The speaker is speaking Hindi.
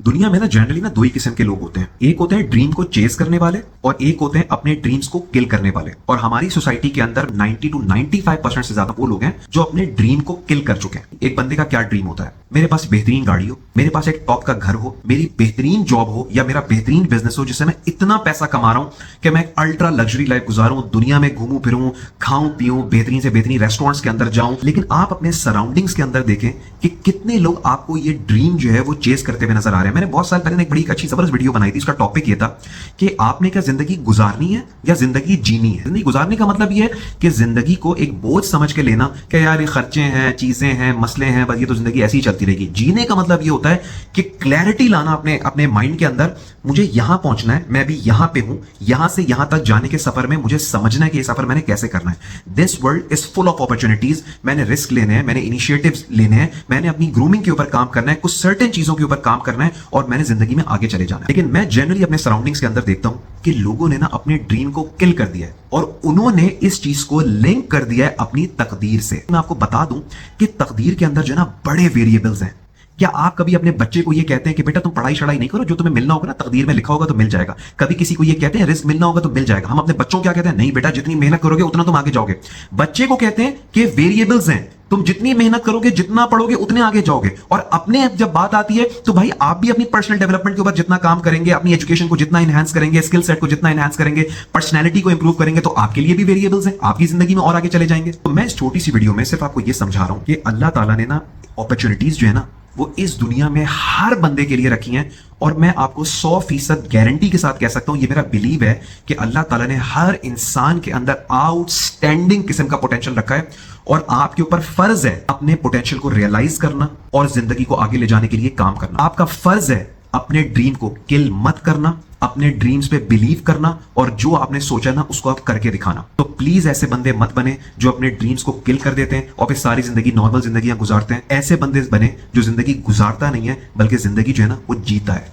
दुनिया में ना जनरली ना दो ही किस्म के लोग होते हैं। एक होते हैं ड्रीम को चेस करने वाले और एक होते हैं अपने ड्रीम्स को किल करने वाले। और हमारी सोसाइटी के अंदर 90 to 95% से ज्यादा वो लोग हैं जो अपने ड्रीम को किल कर चुके हैं। एक बंदे का क्या ड्रीम होता है? मेरे पास बेहतरीन गाड़ी हो, मेरे पास एक टॉप का घर हो, मेरी बेहतरीन जॉब हो या मेरा बेहतरीन बिजनेस हो जिससे मैं इतना पैसा कमा रहा हूं कि मैं एक अल्ट्रा लग्जरी लाइफ गुजारूं, दुनिया में घूमूं फिरूं, खाऊं पीऊं, बेहतरीन से बेहतरीन रेस्टोरेंट्स के अंदर जाऊं। लेकिन आप अपने सराउंडिंग्स के अंदर देखें कि कितने लोग आपको ये ड्रीम जो है वो चेस करते हुए नजर आ रहे हैं। मैंने बहुत साल पहले एक बड़ी अच्छी जबरदस्त वीडियो बनाई थी। उसका टॉपिक ये था कि आपने क्या जिंदगी गुजारनी है या जिंदगी जीनी है। जिंदगी गुजारने का मतलब ये है कि जिंदगी को एक बोझ समझ के लेना कि यार ये खर्चे हैं, चीजें हैं, मसले हैं, बस ये तो जिंदगी ऐसी ही चलती रहेगी। जीने का मतलब ये होता है कि क्लैरिटी लाना अपने माइंड के अंदर, मुझे यहां पहुंचना है, मैं भी यहां पे हूं, यहां से यहां तक जाने के सफर में मुझे समझना है कि ये सफर मैंने कैसे करना है। This world is full of opportunities. मैंने रिस्क लेने हैं, मैंने इनिशिएटिव्स लेने हैं, मैंने अपनी ग्रूमिंग के ऊपर काम करना है, कुछ सर्टेन चीजों के ऊपर काम करना है और मैंने जिंदगी में आगे चले जाना है। लेकिन मैं जनरली अपने सराउंडिंग्स के अंदर देखता हूं कि लोगों ने ना अपने ड्रीम को किल कर दिया है और उन्होंने इस चीज को लिंक कर दिया है अपनी तकदीर से। मैं आपको बता दूं कि तकदीर के अंदर जो ना बड़े वेरिएबल्स हैं। क्या आप कभी अपने बच्चे को ये कहते हैं कि बेटा तुम पढ़ाई शढ़ाई नहीं करो, जो तुम्हें मिलना होगा ना तकदीर में लिखा होगा तो मिल जाएगा? कभी किसी को ये कहते हैं रिस्क मिलना होगा तो मिल जाएगा? हम अपने बच्चों को क्या कहते हैं? नहीं बेटा, जितनी मेहनत करोगे उतना तुम आगे जाओगे। बच्चे को कहते हैं कि वेरिएबल्स हैं, तुम जितनी मेहनत करोगे, जितना पढ़ोगे, उतने आगे जाओगे। और अपने जब बात आती है तो भाई आप भी अपनी पर्सनल डेवलपमेंट के ऊपर जितना काम करेंगे, अपनी एजुकेशन को जितना एनहांस करेंगे, स्किल सेट को जितना एनहांस करेंगे, पर्सनैलिटी को इंप्रूव करेंगे, तो आपके लिए भी वेरिएबल्स हैं, आपकी जिंदगी में और आगे चले जाएंगे। तो मैं इस छोटी सी वीडियो में सिर्फ आपको ये समझा रहा हूं कि अल्लाह ताला ने ना अपॉर्चुनिटीज जो है ना वो इस दुनिया में हर बंदे के लिए रखी हैं। और मैं आपको 100% गारंटी के साथ कह सकता हूं, ये मेरा बिलीव है कि अल्लाह ताला ने हर इंसान के अंदर आउटस्टैंडिंग किस्म का पोटेंशियल रखा है और आपके ऊपर फर्ज है अपने पोटेंशियल को रियलाइज करना और जिंदगी को आगे ले जाने के लिए काम करना। आपका फर्ज है अपने ड्रीम को किल मत करना, अपने ड्रीम्स पे बिलीव करना और जो आपने सोचा ना उसको आप करके दिखाना। तो प्लीज ऐसे बंदे मत बने जो अपने ड्रीम्स को किल कर देते हैं और फिर सारी जिंदगी नॉर्मल जिंदगियां गुजारते हैं। ऐसे बंदे बने जो जिंदगी गुजारता नहीं है बल्कि जिंदगी जो है ना वो जीता है।